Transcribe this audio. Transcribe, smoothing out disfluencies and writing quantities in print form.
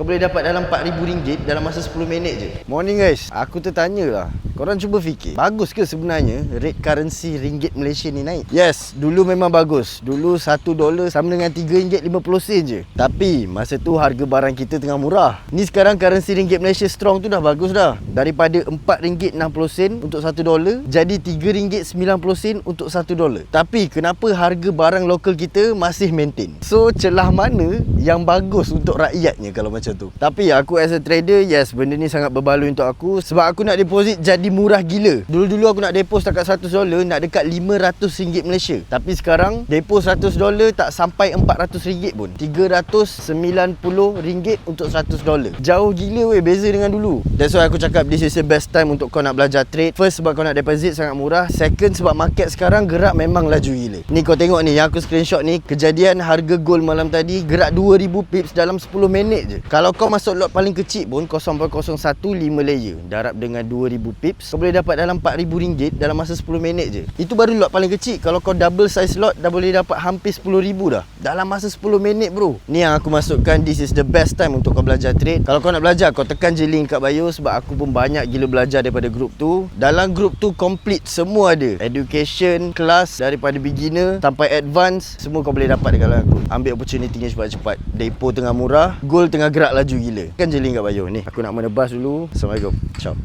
Kau boleh dapat dalam RM4,000 dalam masa 10 minit je. Morning guys, aku tertanya lah, korang cuba fikir, bagus ke sebenarnya rate currency ringgit Malaysia ni naik? Yes, dulu memang bagus. Dulu $1 sama dengan RM3.50 je. Tapi masa tu harga barang kita tengah murah. Ni sekarang currency ringgit Malaysia strong tu dah bagus dah. Daripada RM4.60 untuk $1 jadi RM3.90 untuk $1. Tapi kenapa harga barang lokal kita masih maintain? So celah mana yang bagus untuk rakyatnya kalau macam tu? Tapi aku as a trader, yes, benda ni sangat berbaloi untuk aku. Sebab aku nak deposit jadi murah gila. Dulu-dulu aku nak depo setakat $100 nak dekat RM500 Malaysia. Tapi sekarang depo $100 tak sampai RM400 pun. RM390 untuk $100. Jauh gila weh, beza dengan dulu. That's why aku cakap this is the best time untuk kau nak belajar trade. First sebab kau nak deposit sangat murah. Second sebab market sekarang gerak memang laju gila. Ni kau tengok ni, yang aku screenshot ni, kejadian harga gold malam tadi gerak 2000 pips dalam 10 minit je. Kalau kau masuk lot paling kecil pun 0.01 5 layer darab dengan 2000 pips, kau boleh dapat dalam RM4,000 dalam masa 10 minit je. Itu baru lot paling kecil. Kalau kau double size lot dah boleh dapat hampir 10,000 dah dalam masa 10 minit bro. Ni yang aku masukkan, this is the best time untuk kau belajar trade. Kalau kau nak belajar, kau tekan je link kat bio. Sebab aku pun banyak gila belajar daripada grup tu. Dalam grup tu complete semua ada. Education, kelas daripada beginner sampai advance, semua kau boleh dapat dekat dalam grup. Ambil opportunity-nya cepat-cepat. Depo tengah murah, gold tengah gerak laju gila. Tekan je link kat bio. Ni aku nak menebas dulu. Assalamualaikum. Ciao.